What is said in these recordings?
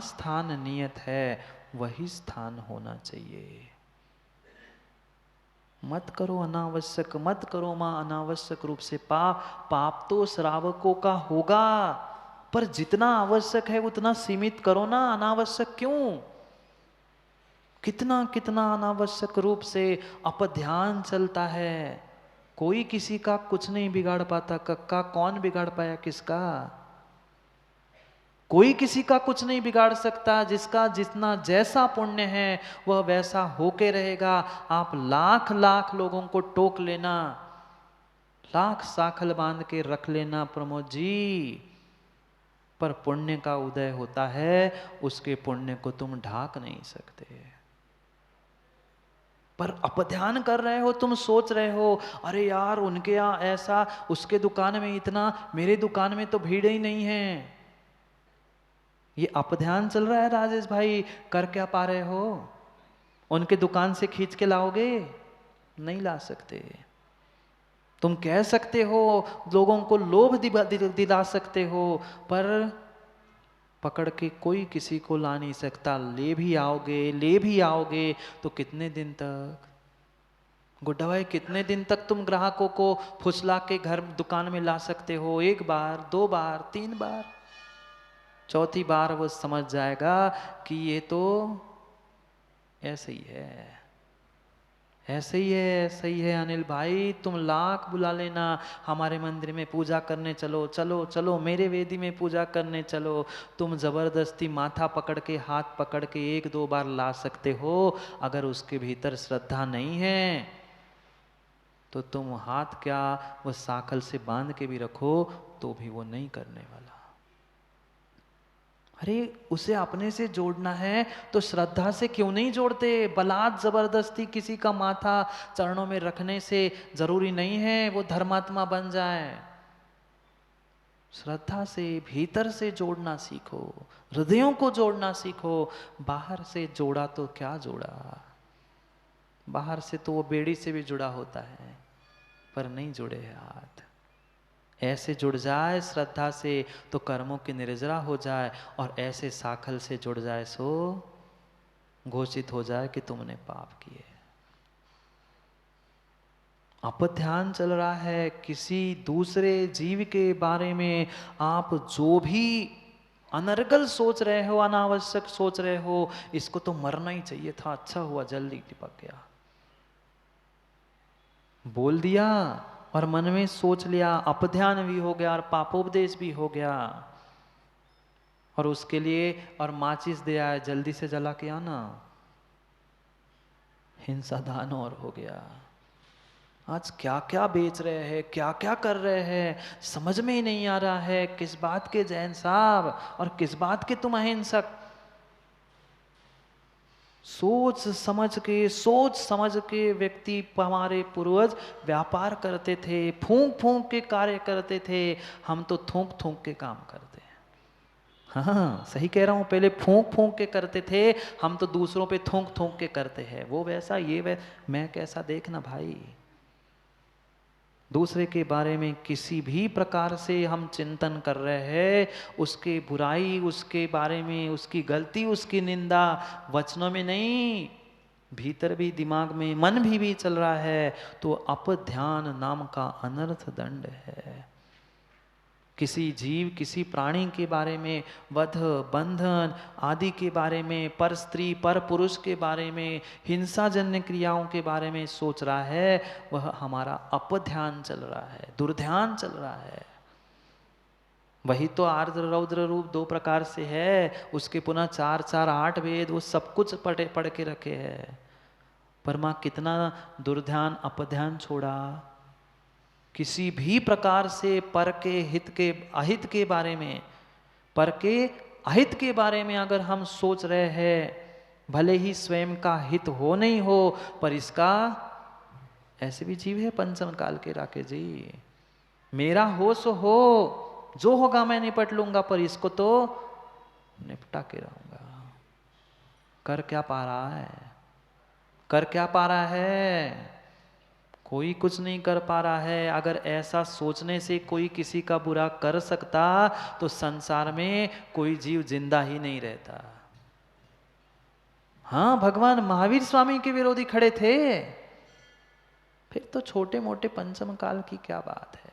स्थान नियत है वही स्थान होना चाहिए। मत करो अनावश्यक, मत करो मां अनावश्यक रूप से पाप। पाप तो श्रावकों का होगा, पर जितना आवश्यक है उतना सीमित करो ना, अनावश्यक क्यों? कितना कितना अनावश्यक रूप से अपध्यान चलता है। कोई किसी का कुछ नहीं बिगाड़ पाता। कक्का कौन बिगाड़ पाया किसका? कोई किसी का कुछ नहीं बिगाड़ सकता। जिसका जितना जैसा पुण्य है वह वैसा होके रहेगा। आप लाख लाख लोगों को टोक लेना, लाख साखल बांध के रख लेना प्रमोद जी, पर पुण्य का उदय होता है, उसके पुण्य को तुम ढाक नहीं सकते। पर अपध्यान कर रहे हो, तुम सोच रहे हो अरे यार उनके यहाँ ऐसा, उसके दुकान में इतना, मेरे दुकान में तो भीड़ ही नहीं है। ये अपध्यान चल रहा है राजेश भाई। कर क्या पा रहे हो? उनके दुकान से खींच के लाओगे? नहीं ला सकते। तुम कह सकते हो, लोगों को लोभ दिला सकते हो, पर पकड़ के कोई किसी को ला नहीं सकता। ले भी आओगे तो कितने दिन तक? गुड्डा भाई कितने दिन तक तुम ग्राहकों को फुसला के घर दुकान में ला सकते हो? एक बार, दो बार, तीन बार, चौथी बार वो समझ जाएगा कि ये तो ऐसे ही है, ऐसे ही है, सही है। अनिल भाई तुम लाख बुला लेना, हमारे मंदिर में पूजा करने चलो, चलो चलो मेरे वेदी में पूजा करने चलो। तुम जबरदस्ती माथा पकड़ के, हाथ पकड़ के एक दो बार ला सकते हो। अगर उसके भीतर श्रद्धा नहीं है तो तुम हाथ क्या, वो साखल से बांध के भी रखो तो भी वो नहीं करने वाला। अरे उसे अपने से जोड़ना है तो श्रद्धा से क्यों नहीं जोड़ते? बलात् जबरदस्ती किसी का माथा चरणों में रखने से जरूरी नहीं है वो धर्मात्मा बन जाए। श्रद्धा से भीतर से जोड़ना सीखो, हृदयों को जोड़ना सीखो। बाहर से जोड़ा तो क्या जोड़ा, बाहर से तो वो बेड़ी से भी जुड़ा होता है, पर नहीं जुड़े हाथ। ऐसे जुड़ जाए श्रद्धा से तो कर्मों की निर्जरा हो जाए, और ऐसे साखल से जुड़ जाए सो घोषित हो जाए कि तुमने पाप किए। अपध्यान चल रहा है, किसी दूसरे जीव के बारे में आप जो भी अनर्गल सोच रहे हो, अनावश्यक सोच रहे हो, इसको तो मरना ही चाहिए था, अच्छा हुआ जल्दी चिपक गया। बोल दिया और मन में सोच लिया, अपध्यान भी हो गया और पापोपदेश भी हो गया। और उसके लिए और माचिस दे आए, जल्दी से जला के आना। हिंसा दान और हो गया। आज क्या क्या बेच रहे हैं, क्या क्या कर रहे हैं, समझ में ही नहीं आ रहा है। किस बात के जैन साहब और किस बात के तुम अहिंसक? सोच समझ के व्यक्ति, हमारे पूर्वज व्यापार करते थे, फूंक फूंक के कार्य करते थे। हम तो थूक थूक के काम करते हैं। हाँ सही कह रहा हूँ, पहले फूंक फूंक के करते थे, हम तो दूसरों पे थूक थूक के करते हैं। वो वैसा, ये मैं कैसा, देखना भाई। दूसरे के बारे में किसी भी प्रकार से हम चिंतन कर रहे हैं, उसके बुराई, उसके बारे में उसकी गलती, उसकी निंदा वचनों में नहीं, भीतर भी, दिमाग में, मन भी चल रहा है, तो अपध्यान नाम का अनर्थ दंड है। किसी जीव, किसी प्राणी के बारे में, वध, बंधन आदि के बारे में, पर स्त्री पर पुरुष के बारे में, हिंसाजन्य क्रियाओं के बारे में सोच रहा है, वह हमारा अपध्यान चल रहा है, दुर्ध्यान चल रहा है। वही तो आर्द्र रौद्र रूप दो प्रकार से है, उसके पुनः 4 4 8 वेद, वो सब कुछ पढ़ के रखे हैं। पर मां कितना दुर्ध्यान अपध्यान छोड़ा। किसी भी प्रकार से पर के हित के अहित के बारे में, पर के अहित के बारे में अगर हम सोच रहे हैं, भले ही स्वयं का हित हो नहीं हो, पर इसका, ऐसे भी जीव है पंचम काल के राकेश जी, मेरा हो सो हो, जो होगा मैं निपट लूंगा, पर इसको तो निपटा के रहूंगा। कर क्या पा रहा है, कर क्या पा रहा है? कोई कुछ नहीं कर पा रहा है। अगर ऐसा सोचने से कोई किसी का बुरा कर सकता तो संसार में कोई जीव जिंदा ही नहीं रहता। हाँ, भगवान महावीर स्वामी के विरोधी खड़े थे, फिर तो छोटे मोटे पंचम काल की क्या बात है।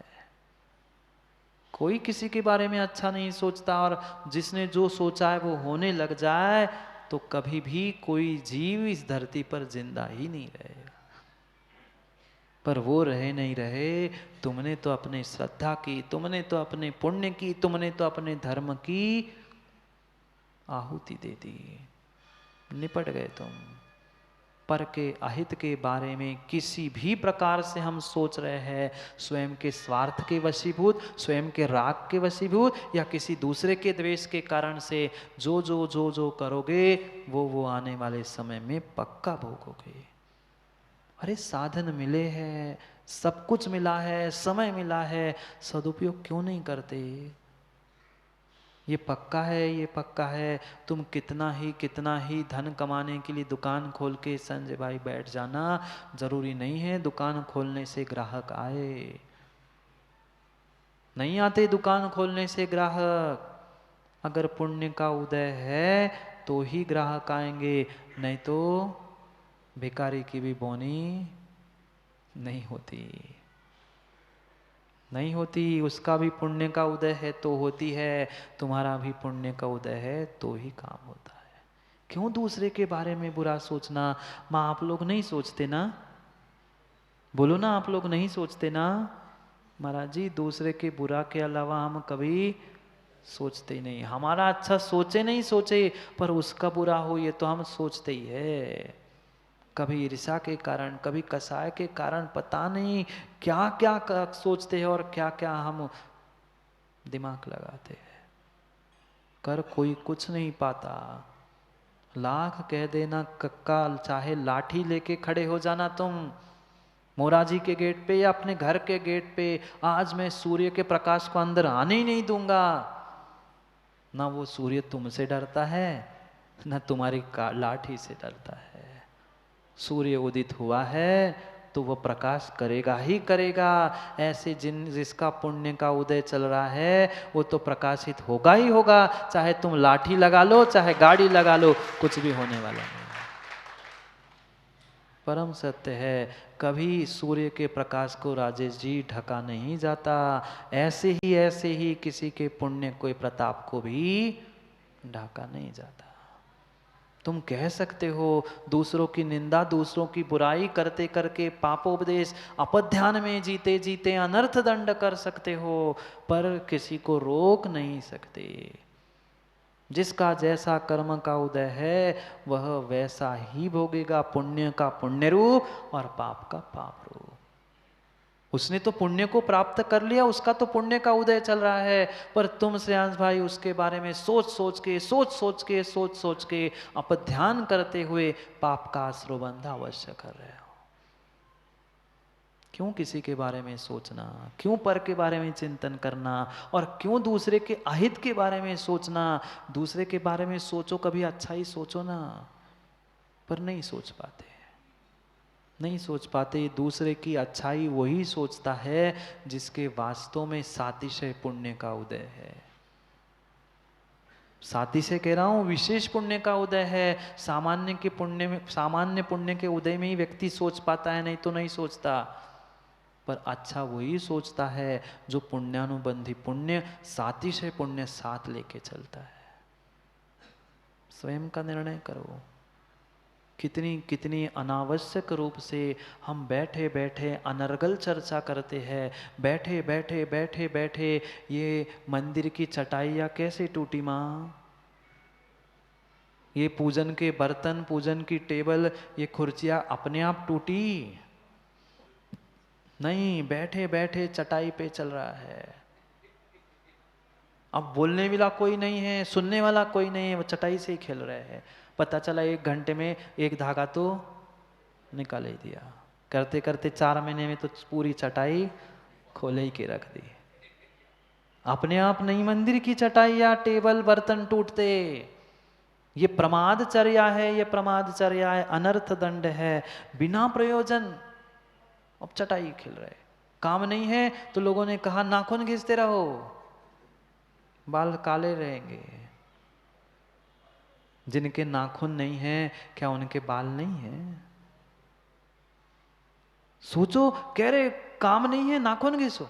कोई किसी के बारे में अच्छा नहीं सोचता, और जिसने जो सोचा है वो होने लग जाए तो कभी भी कोई जीव इस धरती पर जिंदा ही नहीं रहेगा। पर वो रहे नहीं रहे, तुमने तो अपने श्रद्धा की, तुमने तो अपने पुण्य की, तुमने तो अपने धर्म की आहुति दे दी, निपट गए तुम। पर के अहित के बारे में किसी भी प्रकार से हम सोच रहे हैं, स्वयं के स्वार्थ के वशीभूत, स्वयं के राग के वशीभूत, या किसी दूसरे के द्वेष के कारण से जो करोगे वो आने वाले समय में पक्का भोगोगे। अरे साधन मिले हैं, सब कुछ मिला है, समय मिला है, सदुपयोग क्यों नहीं करते? ये पक्का है, ये पक्का है। तुम कितना ही धन कमाने के लिए दुकान खोल के संजय भाई बैठ जाना, जरूरी नहीं है दुकान खोलने से ग्राहक आए। नहीं आते दुकान खोलने से ग्राहक। अगर पुण्य का उदय है तो ही ग्राहक आएंगे, नहीं तो भिखारी की भी बोनी नहीं होती, नहीं होती। उसका भी पुण्य का उदय है तो होती है, तुम्हारा भी पुण्य का उदय है तो ही काम होता है। क्यों दूसरे के बारे में बुरा सोचना? माँ, आप लोग नहीं सोचते ना? बोलो ना, आप लोग नहीं सोचते ना? महाराज जी, दूसरे के बुरा के अलावा हम कभी सोचते ही नहीं। हमारा अच्छा सोचे नहीं सोचे, पर उसका बुरा हो ये तो हम सोचते ही है। कभी ईर्ष्या के कारण, कभी कसाय के कारण, पता नहीं क्या क्या सोचते हैं और क्या क्या हम दिमाग लगाते हैं। कर कोई कुछ नहीं पाता। लाख कह देना कक्का, चाहे लाठी लेके खड़े हो जाना तुम मोराजी के गेट पे या अपने घर के गेट पे, आज मैं सूर्य के प्रकाश को अंदर आने ही नहीं दूंगा। ना वो सूर्य तुमसे डरता है, ना तुम्हारी लाठी से डरता है। सूर्य उदित हुआ है तो वह प्रकाश करेगा ही करेगा। ऐसे जिसका पुण्य का उदय चल रहा है वो तो प्रकाशित होगा ही होगा, चाहे तुम लाठी लगा लो, चाहे गाड़ी लगा लो, कुछ भी होने वाला नहीं। परम सत्य है, कभी सूर्य के प्रकाश को राजेश जी ढका नहीं जाता। ऐसे ही किसी के पुण्य कोई प्रताप को भी ढका नहीं जाता। तुम कह सकते हो दूसरों की निंदा, दूसरों की बुराई करते करके पापोपदेश अपध्यान में जीते जीते अनर्थ दंड कर सकते हो, पर किसी को रोक नहीं सकते। जिसका जैसा कर्म का उदय है वह वैसा ही भोगेगा, पुण्य का पुण्य रूप और पाप का पाप रूप। उसने तो पुण्य को प्राप्त कर लिया, उसका तो पुण्य का उदय चल रहा है, पर तुम श्रेयांश भाई उसके बारे में सोच सोच के अपध्यान करते हुए पाप का आश्रयबंध अवश्य कर रहे हो। क्यों किसी के बारे में सोचना, क्यों पर के बारे में चिंतन करना, और क्यों दूसरे के अहित के बारे में सोचना? दूसरे के बारे में सोचो, कभी अच्छा ही सोचो ना, पर नहीं सोच पाते, नहीं सोच पाते। दूसरे की अच्छाई वही सोचता है जिसके वास्तव में सातिशय पुण्य का उदय है। साथी से कह रहा हूं, विशेष पुण्य का उदय है। सामान्य के पुण्य में, सामान्य पुण्य के उदय में ही व्यक्ति सोच पाता है, नहीं तो नहीं सोचता। पर अच्छा वही सोचता है जो पुण्यानुबंधी पुण्य, सातिशय पुण्य साथ लेके चलता है। स्वयं का निर्णय करो। कितनी कितनी अनावश्यक रूप से हम बैठे बैठे अनर्गल चर्चा करते हैं। बैठे बैठे बैठे बैठे ये मंदिर की चटाइयाँ कैसे टूटी माँ, ये पूजन के बर्तन, पूजन की टेबल, ये कुर्सियाँ अपने आप टूटी नहीं, बैठे बैठे चटाई पे चल रहा है। अब बोलने वाला कोई नहीं है, सुनने वाला कोई नहीं है, वो चटाई से ही खेल रहे हैं। पता चला 1 घंटे में 1 धागा तो निकाल ही दिया। करते करते 4 महीने में तो पूरी चटाई खोले ही के रख दी। अपने आप नहीं मंदिर की चटाई या टेबल बर्तन टूटते। ये प्रमादचर्या है, ये प्रमादचर्या है, अनर्थ दंड है, बिना प्रयोजन। अब चटाई खेल रहे, काम नहीं है तो लोगों ने कहा नाखून घिसते रहो, बाल काले रहेंगे। जिनके नाखून नहीं है क्या उनके बाल नहीं है? सोचो, कह रहे काम नहीं है नाखून घिसो।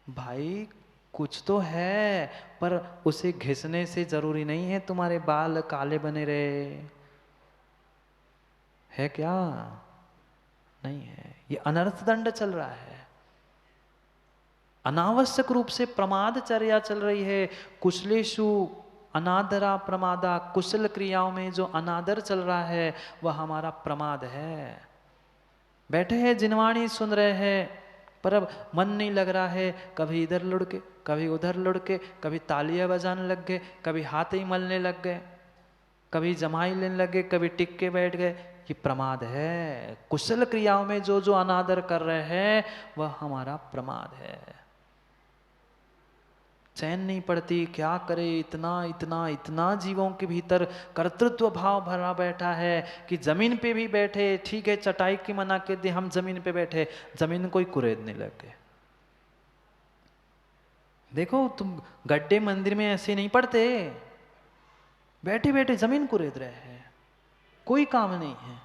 भाई कुछ तो है, पर उसे घिसने से जरूरी नहीं है तुम्हारे बाल काले बने रहे, है क्या? नहीं है। ये अनर्थ दंड चल रहा है, अनावश्यक रूप से प्रमादचर्या चल रही है। कुशलेषु अनादरा प्रमादा, कुशल क्रियाओं में जो अनादर चल रहा है वह हमारा प्रमाद है। बैठे हैं जिनवाणी सुन रहे हैं, पर अब मन नहीं लग रहा है, कभी इधर लुढ़के कभी उधर लुढ़के, कभी तालियां बजाने लग गए, कभी हाथ ही मलने लग गए, कभी जमाई लेने लगे, कभी टिक के बैठ गए। ये प्रमाद है। कुशल क्रियाओं में जो जो अनादर कर रहे हैं वह हमारा प्रमाद है। चैन नहीं पड़ती, क्या करे, इतना इतना इतना जीवों के भीतर कर्तृत्व भाव भरा बैठा है कि जमीन पे भी बैठे, ठीक है चटाई की मना के दे, हम जमीन पे बैठे, जमीन को ही कुरेदने लग गए। देखो तुम गड्ढे मंदिर में ऐसे नहीं पड़ते, बैठे बैठे जमीन कुरेद रहे हैं, कोई काम नहीं है।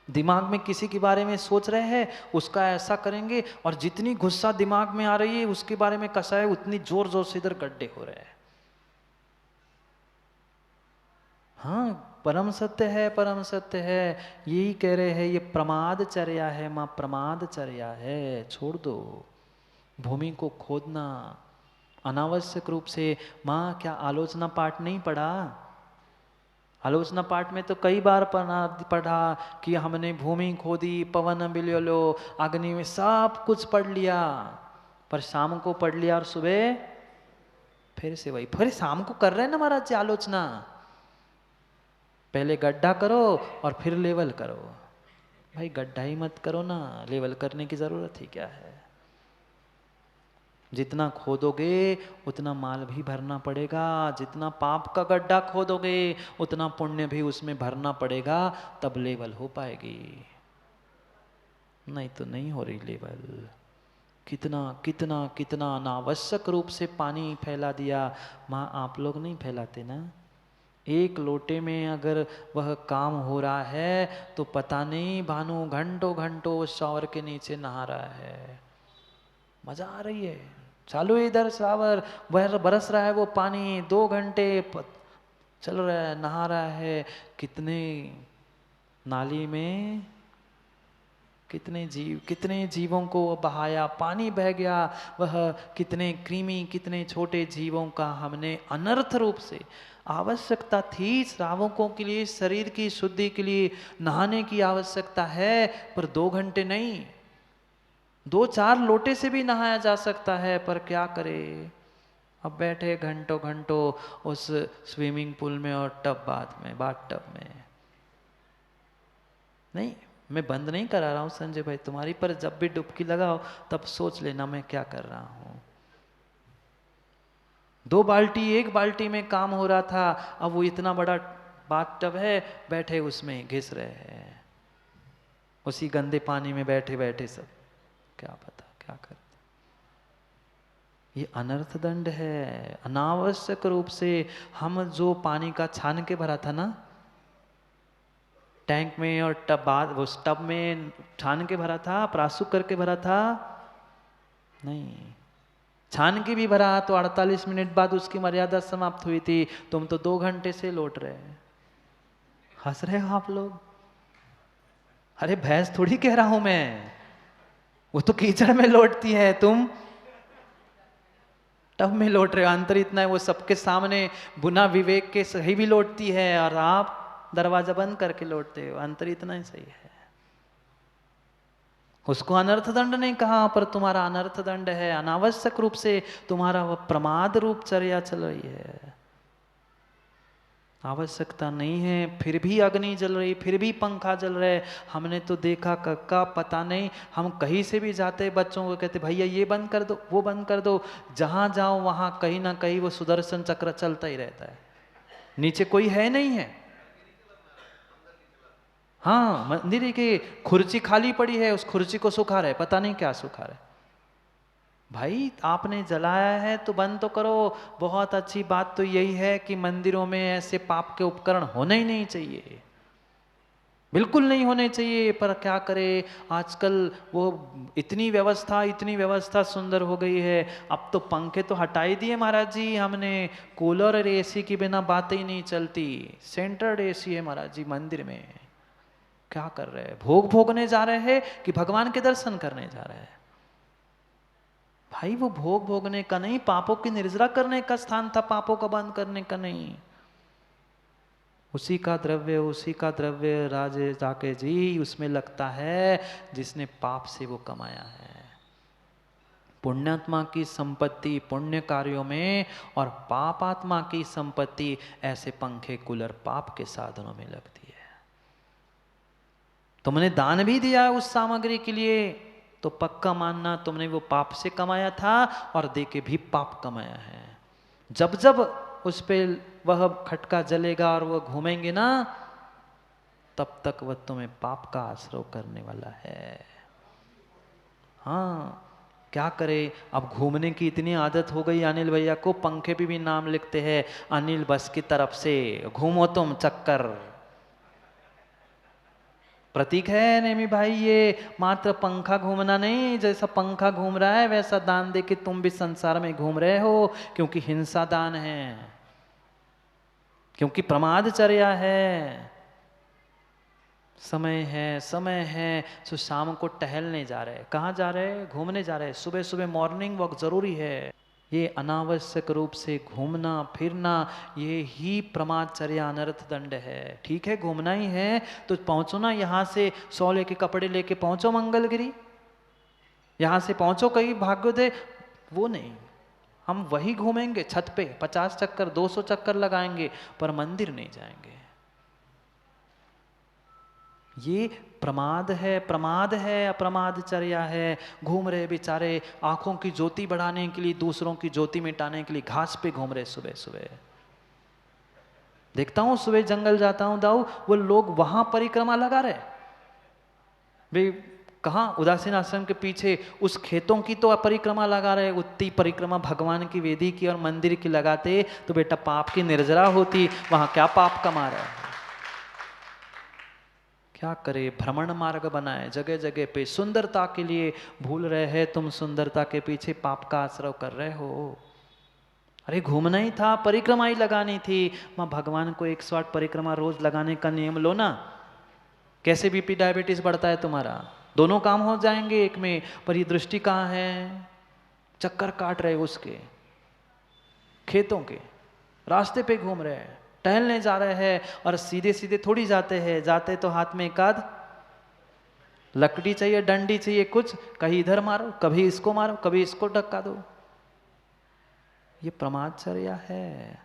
दिमाग में किसी के बारे में सोच रहे हैं, उसका ऐसा करेंगे, और जितनी गुस्सा दिमाग में आ रही है उसके बारे में कसा है, उतनी जोर जोर से इधर गड्ढे हो रहे हैं। हाँ परम सत्य है, परम सत्य है, यही कह रहे हैं। ये प्रमादचर्या है माँ, प्रमादचर्या है, छोड़ दो भूमि को खोदना अनावश्यक रूप से। माँ क्या आलोचना पाठ नहीं पढ़ा? आलोचना पाठ में तो कई बार पढ़ा कि हमने भूमि खोदी, पवन बिल्योलो, अग्नि में, सब कुछ पढ़ लिया, पर शाम को पढ़ लिया और सुबह फिर से वही। फिर शाम को कर रहे हैं ना महाराज जी आलोचना, पहले गड्ढा करो और फिर लेवल करो। भाई गड्ढा ही मत करो ना, लेवल करने की जरूरत ही क्या है? जितना खोदोगे उतना माल भी भरना पड़ेगा, जितना पाप का गड्ढा खोदोगे उतना पुण्य भी उसमें भरना पड़ेगा, तब लेवल हो पाएगी, नहीं तो नहीं हो रही लेवल। कितना कितना कितना अनावश्यक रूप से पानी फैला दिया। माँ आप लोग नहीं फैलाते ना? एक लोटे में अगर वह काम हो रहा है तो पता नहीं भानु घंटों घंटों शॉवर के नीचे नहा रहा है, मजा आ रही है, चालू है इधर शावर, वह बरस रहा है वो पानी, 2 घंटे चल रहा है, नहा रहा है। कितने नाली में कितने जीवों को बहाया, पानी बह गया, वह कितने कृमि, कितने छोटे जीवों का हमने अनर्थ रूप से। आवश्यकता थी श्रावकों के लिए, शरीर की शुद्धि के लिए नहाने की आवश्यकता है, पर 2 घंटे नहीं, 2-4 लोटे से भी नहाया जा सकता है, पर क्या करे, अब बैठे घंटों घंटों उस स्विमिंग पूल में और टब बाथ टब में। नहीं, मैं बंद नहीं करा रहा हूँ संजय भाई तुम्हारी, पर जब भी डुबकी लगाओ तब सोच लेना मैं क्या कर रहा हूँ। 2 बाल्टी 1 बाल्टी में काम हो रहा था, अब वो इतना बड़ा बाथ टब है, बैठे उसमें घिस रहे हैं, उसी गंदे पानी में बैठे बैठे सब क्या पता क्या करते। ये अनर्थ दंड है। अनावश्यक रूप से हम जो पानी का छान के भरा था ना टैंक में और उस टब में छान के भरा था, प्रासुक करके भरा था, नहीं, छान के भी भरा तो 48 मिनट बाद उसकी मर्यादा समाप्त हुई थी, तुम तो 2 घंटे से लौट रहे। हंस रहे हो आप लोग? अरे भैंस थोड़ी कह रहा हूं मैं, वो तो कीचड़ में लौटती है, तुम टब में लौट रहे हो। अंतर इतना है वो सबके सामने बुना विवेक के सही भी लौटती है और आप दरवाजा बंद करके लौटते हो, अंतर इतना ही सही है। उसको अनर्थ दंड नहीं कहा, पर तुम्हारा अनर्थ दंड है, अनावश्यक रूप से तुम्हारा वह प्रमाद रूप चर्या चल रही है। आवश्यकता नहीं है फिर भी अग्नि जल रही, फिर भी पंखा जल रहे। हमने तो देखा कक्का पता नहीं, हम कहीं से भी जाते बच्चों को कहते भैया ये बंद कर दो, वो बंद कर दो, जहां जाओ वहां कहीं ना कहीं वो सुदर्शन चक्र चलता ही रहता है, नीचे कोई है नहीं है। हाँ, मंदिर की खुर्ची खाली पड़ी है, उस खुर्ची को सुखा रहे, पता नहीं क्या सुखा रहे। भाई आपने जलाया है तो बंद तो करो। बहुत अच्छी बात तो यही है कि मंदिरों में ऐसे पाप के उपकरण होने ही नहीं चाहिए, बिल्कुल नहीं होने चाहिए। पर क्या करे, आजकल वो इतनी व्यवस्था सुंदर हो गई है। अब तो पंखे तो हटा ही दिए महाराज जी हमने, कूलर और एसी के बिना बातें ही नहीं चलती। सेंट्रल एसी है महाराज जी मंदिर में। क्या कर रहे हैं, भोग भोगने जा रहे हैं कि भगवान के दर्शन करने जा रहे हैं? भाई वो भोग भोगने का नहीं, पापों की निर्जरा करने का स्थान था, पापों का बंद करने का नहीं। उसी का द्रव्य राजे जाके जी उसमें लगता है जिसने पाप से वो कमाया है। पुण्यात्मा की संपत्ति पुण्य कार्यों में, और पापात्मा की संपत्ति ऐसे पंखे कूलर पाप के साधनों में लगती है। तुमने दान भी दिया उस सामग्री के लिए, तो पक्का मानना तुमने वो पाप से कमाया था और दे के भी पाप कमाया है। जब जब उस पे वह खटका जलेगा और वह घूमेंगे ना, तब तक वह तुम्हें पाप का आश्रय करने वाला है। हाँ, क्या करे, अब घूमने की इतनी आदत हो गई अनिल भैया को, पंखे पे भी नाम लिखते हैं अनिल बस की तरफ से, घूमो तुम चक्कर। प्रतीक है नेमी भाई, ये मात्र पंखा घूमना नहीं, जैसा पंखा घूम रहा है वैसा दान दे के तुम भी संसार में घूम रहे हो, क्योंकि हिंसा दान है, क्योंकि प्रमादचर्या है। समय है तो शाम को टहलने जा रहे हैं। कहाँ जा रहे हैं? घूमने जा रहे हैं। सुबह सुबह मॉर्निंग वॉक जरूरी है। ये अनावश्यक रूप से घूमना फिरना, ये ही प्रमादचर्या अनर्थ दंड है। ठीक है घूमना ही है तो पहुंचो ना, यहाँ से 100 लेके कपड़े लेके पहुंचो मंगलगिरी, यहाँ से पहुंचो कहीं भाग्योदय, वो नहीं। हम वही घूमेंगे छत पे 50 चक्कर 200 चक्कर लगाएंगे, पर मंदिर नहीं जाएंगे। ये प्रमाद है, अप्रमादचर्या है। घूम रहे बेचारे आंखों की ज्योति बढ़ाने के लिए, दूसरों की ज्योति मिटाने के लिए घास पे घूम रहे सुबह सुबह। देखता हूं सुबह जंगल जाता हूं दाऊ, वो लोग वहां परिक्रमा लगा रहे भाई। कहाँ? उदासीन आश्रम के पीछे उस खेतों की तो परिक्रमा लगा रहे। उतनी परिक्रमा भगवान की वेदी की और मंदिर की लगाते तो बेटा पाप की निर्जरा होती, वहां क्या पाप कमा रहे हैं। क्या करे, भ्रमण मार्ग बनाए जगह जगह पे सुंदरता के लिए, भूल रहे हैं तुम सुंदरता के पीछे पाप का आश्रय कर रहे हो। अरे घूमना ही था, परिक्रमा ही लगानी थी, मां भगवान को 108 परिक्रमा रोज लगाने का नियम लो ना। कैसे बीपी डायबिटीज बढ़ता है तुम्हारा, दोनों काम हो जाएंगे एक में। पर ये दृष्टि कहाँ है? चक्कर काट रहे उसके, खेतों के रास्ते पे घूम रहे हैं, टहलने जा रहे हैं, और सीधे सीधे थोड़ी जाते हैं। जाते तो हाथ में एकाध लकड़ी चाहिए, डंडी चाहिए कुछ, कहीं इधर मारो कभी इसको मारो कभी इसको धक्का दो। ये प्रमादचर्या है।